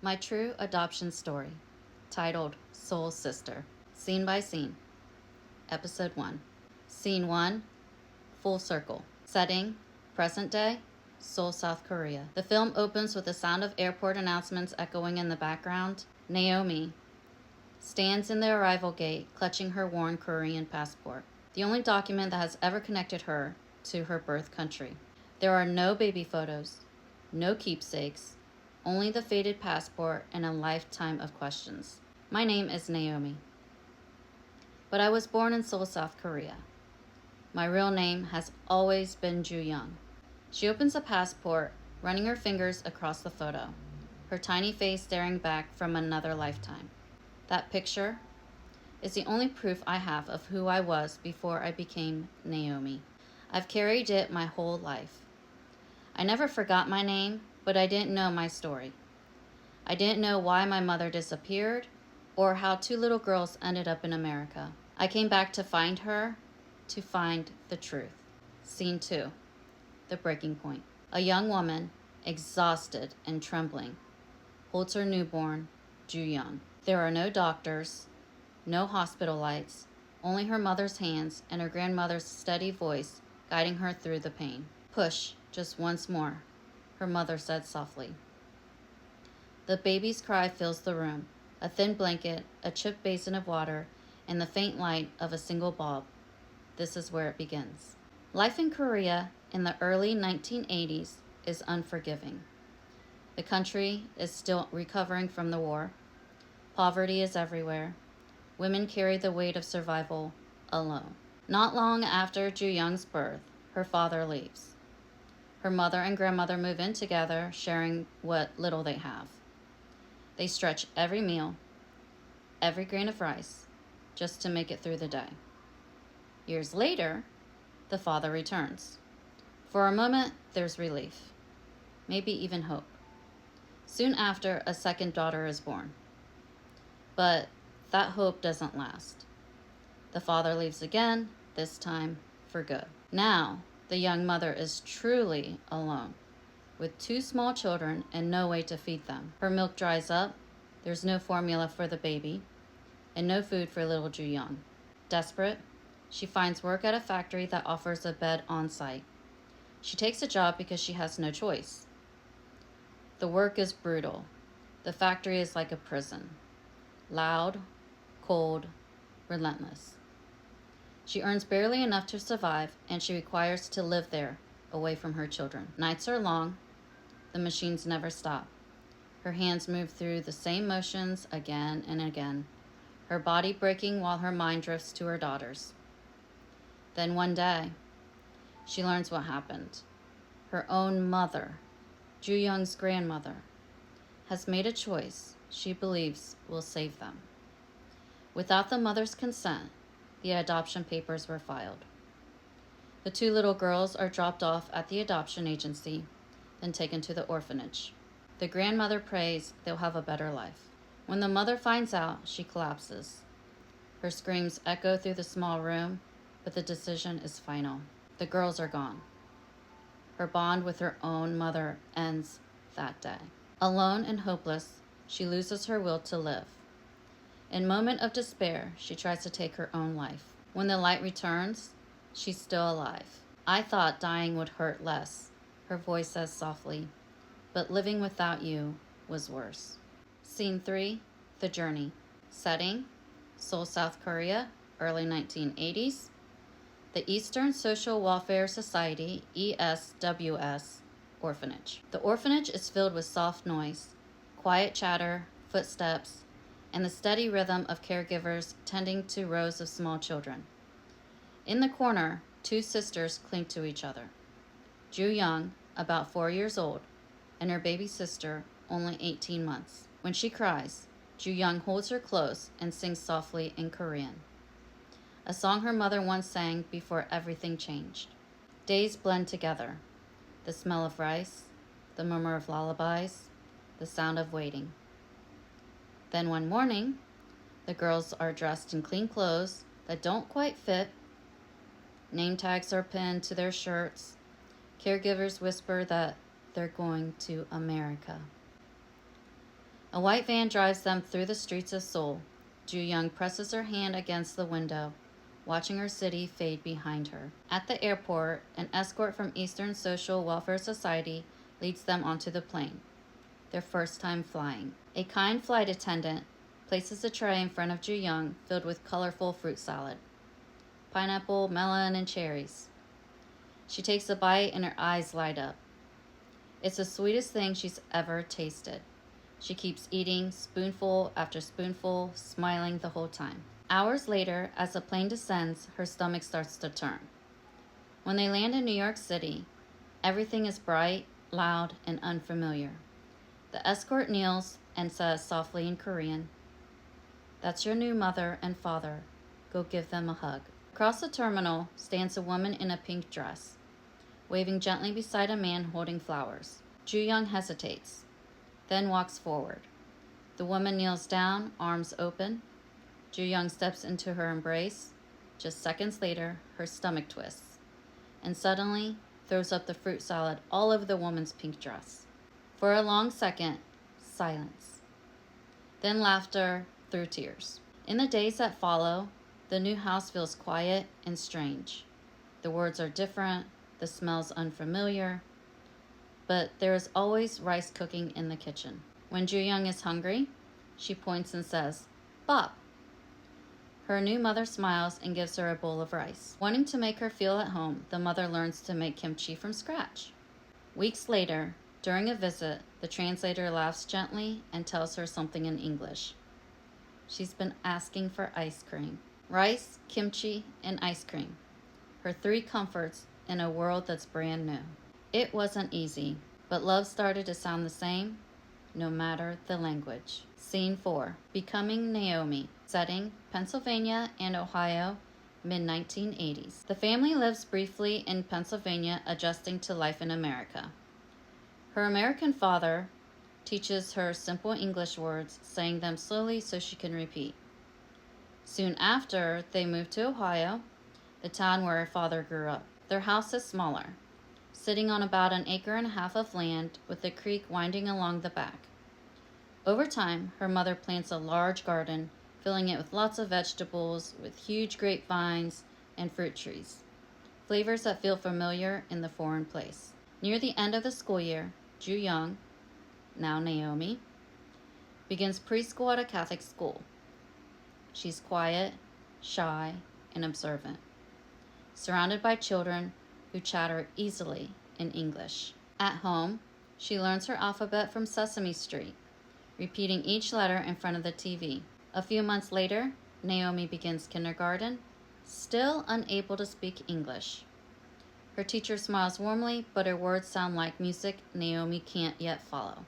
My true adoption story, titled Seoul Sister, Scene by Scene. Episode 1. Scene 1, Full Circle. Setting, present day, Seoul, South Korea. The film opens with the sound of airport announcements echoing in the background. Naomi stands in the arrival gate, clutching her worn Korean passport, the only document that has ever connected her to her birth country. There are no baby photos, no keepsakes, only the faded passport and a lifetime of questions. My name is Naomi, but I was born in Seoul, South Korea. My real name has always been Ju Young. She opens the passport, running her fingers across the photo, her tiny face staring back from another lifetime. That picture is the only proof I have of who I was before I became Naomi. I've carried it my whole life. I never forgot my name, but I didn't know my story. I didn't know why my mother disappeared or how two little girls ended up in America. I came back to find her, to find the truth. Scene 2, the breaking point. A young woman, exhausted and trembling, holds her newborn, Ju Young. There are no doctors, no hospital lights, only her mother's hands and her grandmother's steady voice guiding her through the pain. Push, just once more, her mother said softly. The baby's cry fills the room, a thin blanket, a chipped basin of water, and the faint light of a single bulb. This is where it begins. Life in Korea in the early 1980s is unforgiving. The country is still recovering from the war. Poverty is everywhere. Women carry the weight of survival alone. Not long after Ju Young's birth, her father leaves. Her mother and grandmother move in together, sharing what little they have. They stretch every meal, every grain of rice, just to make it through the day. Years later, the father returns. For a moment, there's relief, maybe even hope. Soon after, a second daughter is born. But that hope doesn't last. The father leaves again, this time for good. Now, the young mother is truly alone, with two small children and no way to feed them. Her milk dries up, there's no formula for the baby, and no food for little Ju Young. Desperate, she finds work at a factory that offers a bed on site. She takes the job because she has no choice. The work is brutal. The factory is like a prison. Loud, cold, relentless. She earns barely enough to survive, and she requires to live there, away from her children. Nights are long. The machines never stop. Her hands move through the same motions again and again, her body breaking while her mind drifts to her daughters. Then one day, she learns what happened. Her own mother, Ju Young's grandmother, has made a choice she believes will save them. Without the mother's consent, the adoption papers were filed. The two little girls are dropped off at the adoption agency, then taken to the orphanage. The grandmother prays they'll have a better life. When the mother finds out, she collapses. Her screams echo through the small room, but the decision is final. The girls are gone. Her bond with her own mother ends that day. Alone and hopeless, she loses her will to live. In a moment of despair, she tries to take her own life. When the light returns, she's still alive. I thought dying would hurt less, her voice says softly, but living without you was worse. Scene 3, The Journey. Setting, Seoul, South Korea, early 1980s. The Eastern Social Welfare Society, ESWS, orphanage. The orphanage is filled with soft noise, quiet chatter, footsteps, and the steady rhythm of caregivers tending to rows of small children. In the corner, two sisters cling to each other. Ju Young, about 4 years old, and her baby sister, only 18 months. When she cries, Ju Young holds her close and sings softly in Korean, a song her mother once sang before everything changed. Days blend together. The smell of rice, the murmur of lullabies, the sound of waiting. Then one morning, the girls are dressed in clean clothes that don't quite fit. Name tags are pinned to their shirts. Caregivers whisper that they're going to America. A white van drives them through the streets of Seoul. Ju Young presses her hand against the window, watching her city fade behind her. At the airport, an escort from Eastern Social Welfare Society leads them onto the plane, their first time flying. A kind flight attendant places a tray in front of Ju Young filled with colorful fruit salad. Pineapple, melon, and cherries. She takes a bite and her eyes light up. It's the sweetest thing she's ever tasted. She keeps eating spoonful after spoonful, smiling the whole time. Hours later, as the plane descends, her stomach starts to turn. When they land in New York City, everything is bright, loud, and unfamiliar. The escort kneels and says softly in Korean, "That's your new mother and father. Go give them a hug." Across the terminal stands a woman in a pink dress, waving gently beside a man holding flowers. Ju Young hesitates, then walks forward. The woman kneels down, arms open. Ju Young steps into her embrace. Just seconds later, her stomach twists, and suddenly throws up the fruit salad all over the woman's pink dress. For a long second, silence. Then laughter through tears. In the days that follow, the new house feels quiet and strange. The words are different, the smells unfamiliar, but there is always rice cooking in the kitchen. When Ju Young is hungry, she points and says, "Bop." Her new mother smiles and gives her a bowl of rice. Wanting to make her feel at home, the mother learns to make kimchi from scratch. Weeks later, during a visit, the translator laughs gently and tells her something in English. She's been asking for ice cream. Rice, kimchi, and ice cream. Her three comforts in a world that's brand new. It wasn't easy, but love started to sound the same, no matter the language. Scene 4. Becoming Naomi. Setting, Pennsylvania and Ohio, mid-1980s. The family lives briefly in Pennsylvania, adjusting to life in America. Her American father teaches her simple English words, saying them slowly so she can repeat. Soon after, they moved to Ohio, the town where her father grew up. Their house is smaller, sitting on about an acre and a half of land with a creek winding along the back. Over time, her mother plants a large garden, filling it with lots of vegetables, with huge grapevines and fruit trees, flavors that feel familiar in the foreign place. Near the end of the school year, Ju Young, now Naomi, begins preschool at a Catholic school. She's quiet, shy, and observant, surrounded by children who chatter easily in English. At home, she learns her alphabet from Sesame Street, repeating each letter in front of the TV. A few months later, Naomi begins kindergarten, still unable to speak English. Her teacher smiles warmly, but her words sound like music Naomi can't yet follow.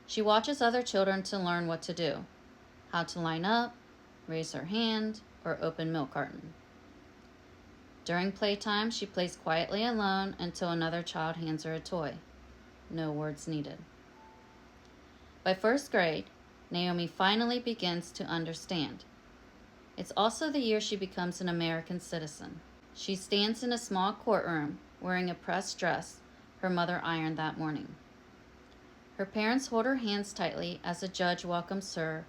She watches other children to learn what to do, how to line up, raise her hand, or open milk carton. During playtime, she plays quietly alone until another child hands her a toy. No words needed. By first grade, Naomi finally begins to understand. It's also the year she becomes an American citizen. She stands in a small courtroom wearing a pressed dress her mother ironed that morning. Her parents hold her hands tightly as a judge welcomes her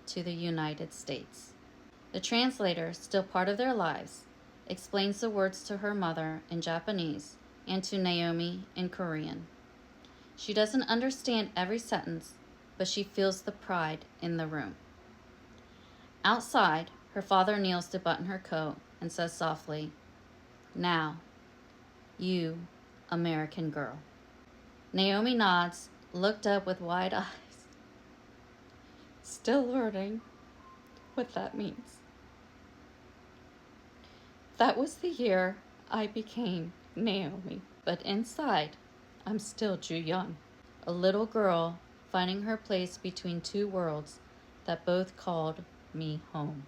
to the United States. The translator, still part of their lives, explains the words to her mother in Japanese and to Naomi in Korean. She doesn't understand every sentence, but she feels the pride in the room. Outside, her father kneels to button her coat and says softly, "Now, you American girl." Naomi nods, looked up with wide eyes, still learning what that means. That was the year I became Naomi, but inside, I'm still Ju Young, a little girl finding her place between two worlds that both called me home.